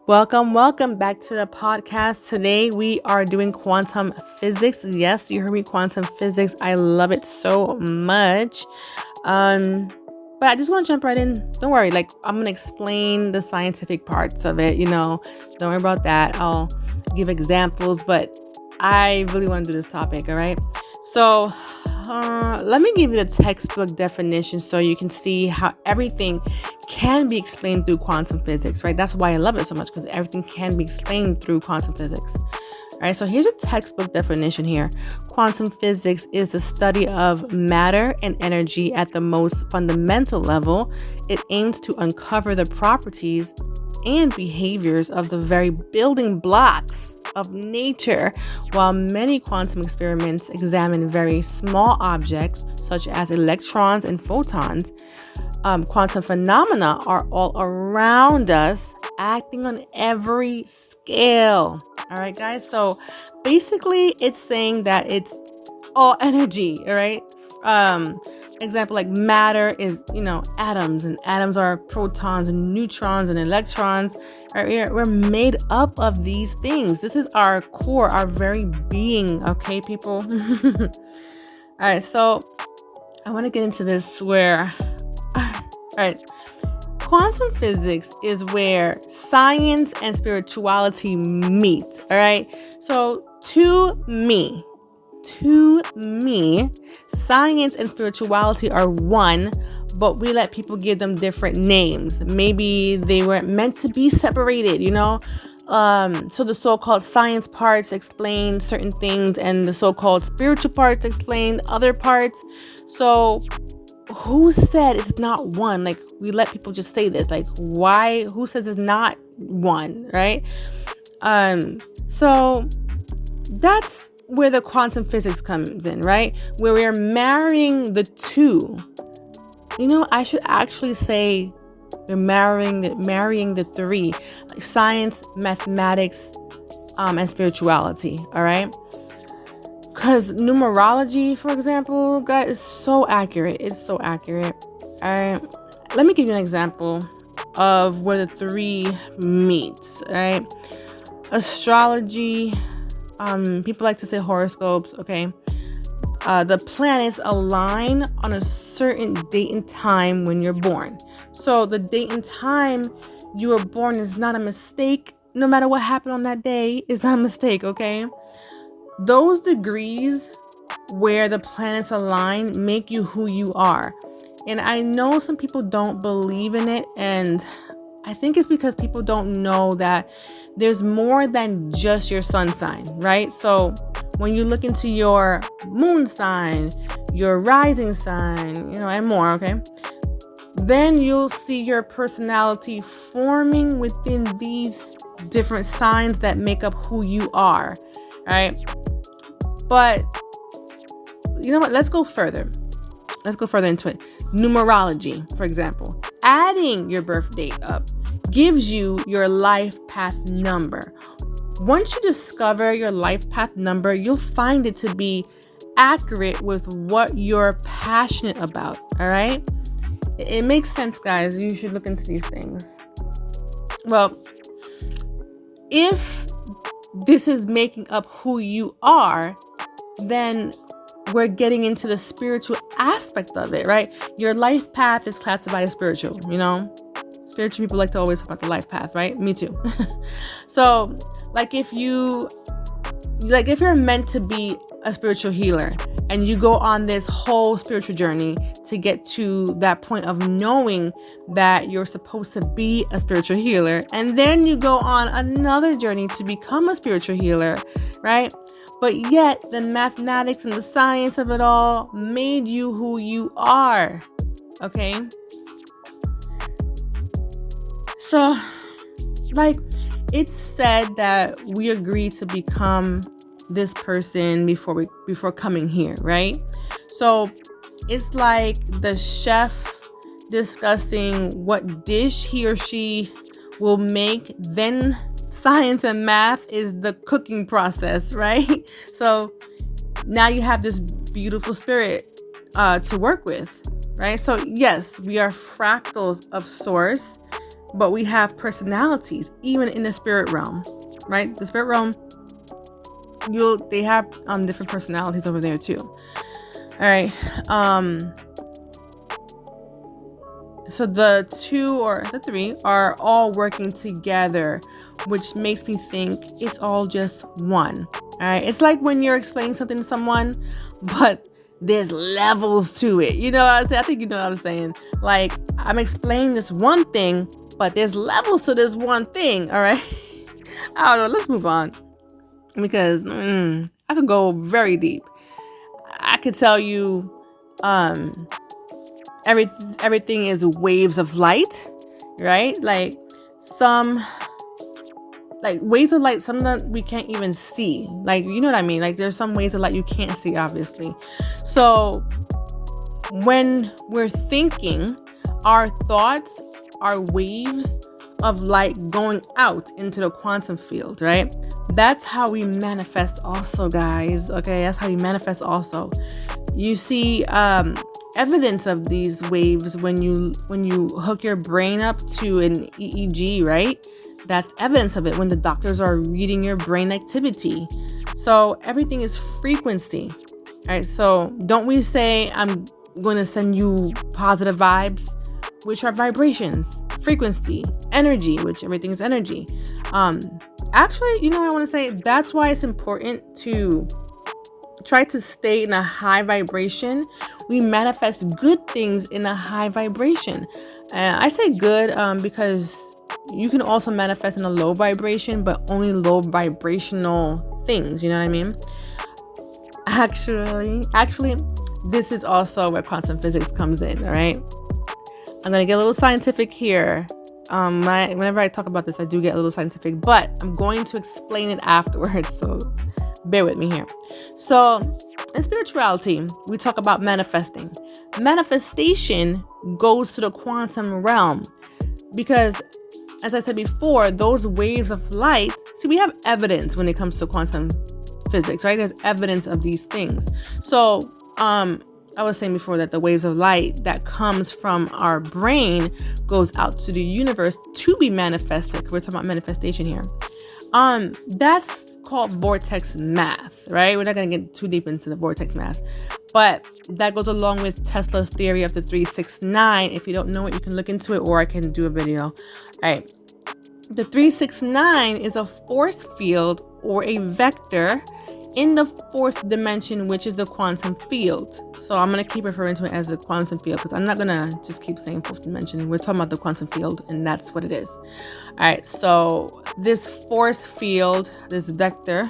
Welcome back to the podcast. Today we are doing quantum physics. Yes, you heard me, quantum physics. I love it so much. Um, but I just want to jump right in. Don't worry, I'm gonna explain the scientific parts of it. Don't worry about that. I'll give examples, but I really want to do this topic. All right. So, let me give you the textbook definition so you can see how everything can be explained through quantum physics, right? That's why I love it so much, because everything can be explained through quantum physics. All right, so here's a textbook definition here. Quantum physics is the study of matter and energy at the most fundamental level. It aims to uncover the properties and behaviors of the very building blocks of nature, while many quantum experiments examine very small objects such as electrons and photons. Quantum phenomena are all around us, acting on every scale. All right, guys. So basically, it's saying that it's all energy. All right. Example, like matter is, atoms, and atoms are protons and neutrons and electrons. All right, we're made up of these things. This is our core, our very being. Okay, people. All right. So I want to get into this where. All right. Quantum physics is where science and spirituality meet. All right. So to me, science and spirituality are one, but we let people give them different names. Maybe they weren't meant to be separated, So the so-called science parts explain certain things, and the so-called spiritual parts explain other parts. So who said it's not one? Like, we let people just say this. Like, why? Who says it's not one, right? So that's where the quantum physics comes in, right? Where we're marrying the two. I should actually say we're marrying the three, like science, mathematics, and spirituality. All right. Because numerology, for example, guys, is so accurate. It's so accurate. All right. Let me give you an example of where the three meets. All right. Astrology. People like to say horoscopes. Okay. The planets align on a certain date and time when you're born. So the date and time you were born is not a mistake. No matter what happened on that day, it's not a mistake. Okay. Those degrees where the planets align make you who you are. And I know some people don't believe in it, and I think it's because people don't know that there's more than just your sun sign, right? So when you look into your moon sign, your rising sign, and more, okay? Then you'll see your personality forming within these different signs that make up who you are, right? But you know what? Let's go further into it. Numerology, for example, adding your birth date up gives you your life path number. Once you discover your life path number, you'll find it to be accurate with what you're passionate about. All right. It makes sense, guys. You should look into these things. Well, if this is making up who you are, then we're getting into the spiritual aspect of it, right? Your life path is classified as spiritual, Spiritual people like to always talk about the life path, right? Me too. So, if you're meant to be a spiritual healer and you go on this whole spiritual journey to get to that point of knowing that you're supposed to be a spiritual healer, and then you go on another journey to become a spiritual healer, right? But yet the mathematics and the science of it all made you who you are. Okay. So, it's said that we agreed to become this person before coming here, right? So it's like the chef discussing what dish he or she will make, then science and math is the cooking process, right? So now you have this beautiful spirit to work with, right? So yes, we are fractals of source, but we have personalities even in the spirit realm, right? The spirit realm, they have different personalities over there too. All right. So the 2 or the 3 are all working together, which makes me think it's all just one. All right. It's like when you're explaining something to someone, but there's levels to it. You know what I'm saying? I think you know what I'm saying. Like, I'm explaining this one thing, but there's levels to this one thing. All right. I don't know. Let's move on, because I could go very deep. I could tell you everything is waves of light, right? Like waves of light, some that we can't even see. Like, you know what I mean? Like, there's some waves of light you can't see, obviously. So when we're thinking, our thoughts are waves of light going out into the quantum field, right? That's how we manifest also, guys. Okay, that's how you manifest also. You see evidence of these waves when you hook your brain up to an EEG, right? That's evidence of it when the doctors are reading your brain activity. So everything is frequency, right? So don't we say, I'm going to send you positive vibes, which are vibrations, frequency, energy, which everything is energy. Actually, you know what I want to say? That's why it's important to try to stay in a high vibration. We manifest good things in a high vibration. I say good because you can also manifest in a low vibration, but only low vibrational things. You know what I mean? Actually, this is also where quantum physics comes in. All right. I'm going to get a little scientific here. Whenever I talk about this, I do get a little scientific, but I'm going to explain it afterwards. So bear with me here. So in spirituality, we talk about manifesting. Manifestation goes to the quantum realm because, as I said before, those waves of light, see, we have evidence when it comes to quantum physics, right? There's evidence of these things. So, I was saying before that the waves of light that comes from our brain goes out to the universe to be manifested. We're talking about manifestation here. That's called vortex math, right? We're not going to get too deep into the vortex math, but that goes along with Tesla's theory of the 369. If you don't know it, you can look into it, or I can do a video. All right. The 369 is a force field or a vector in the 4th dimension, which is the quantum field. So I'm going to keep referring to it as the quantum field because I'm not going to just keep saying 4th dimension. We're talking about the quantum field, and that's what it is. All right. So this force field, this vector,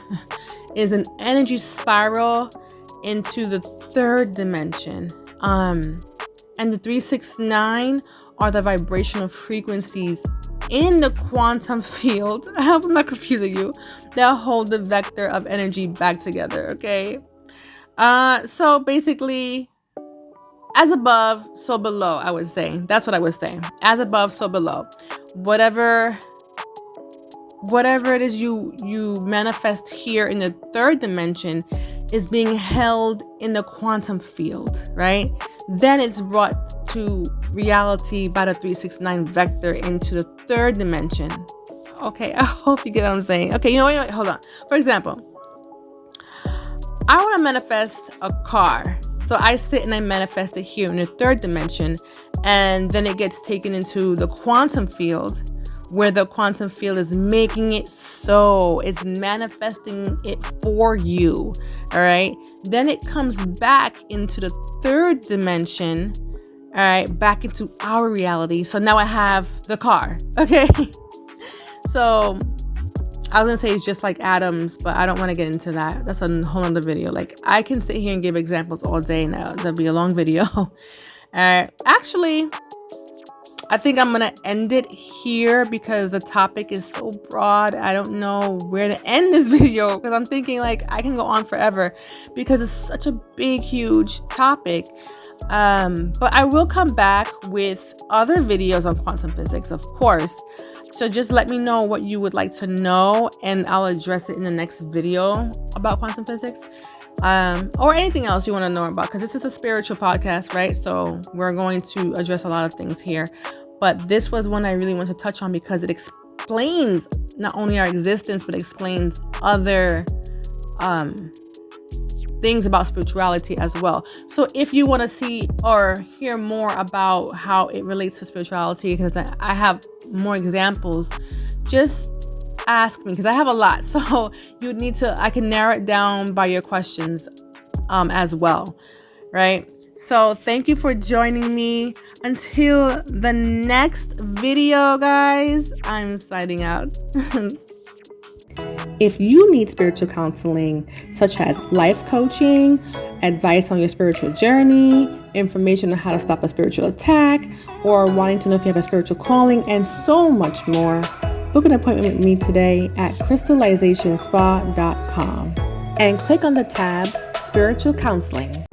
is an energy spiral into the 3rd dimension. And the 369 are the vibrational frequencies in the quantum field. I hope I'm not confusing you. That hold the vector of energy back together. Okay. So basically, as above, so below, I would say. That's what I was saying. As above, so below. Whatever it is you manifest here in the 3rd dimension is being held in the quantum field, right? Then it's brought to reality by the 369 vector into the 3rd dimension. Okay, I hope you get what I'm saying. Okay, you know what? Hold on. For example, I want to manifest a car. So I sit and I manifest it here in the 3rd dimension, and then it gets taken into the quantum field, where the quantum field is making it so. It's manifesting it for you. All right. Then it comes back into the 3rd dimension. All right. Back into our reality. So now I have the car. Okay. So I was going to say it's just like atoms, but I don't want to get into that. That's a whole other video. Like, I can sit here and give examples all day now. That'll be a long video. Actually, I think I'm going to end it here because the topic is so broad. I don't know where to end this video because I'm thinking like I can go on forever because it's such a big, huge topic. But I will come back with other videos on quantum physics, of course. So just let me know what you would like to know and I'll address it in the next video about quantum physics. Or anything else you want to know about, because this is a spiritual podcast, right? So we're going to address a lot of things here. but this was one I really wanted to touch on because it explains not only our existence, but explains other things about spirituality as well. So if you want to see or hear more about how it relates to spirituality, because I have more examples, just ask me, because I have a lot. So you need to, I can narrow it down by your questions as well, right? So thank you for joining me. Until the next video, guys, I'm signing out. If you need spiritual counseling, such as life coaching, advice on your spiritual journey, information on how to stop a spiritual attack, or wanting to know if you have a spiritual calling, and so much more, book an appointment with me today at Crystal-Lization Spa.com and click on the tab Spiritual Counseling.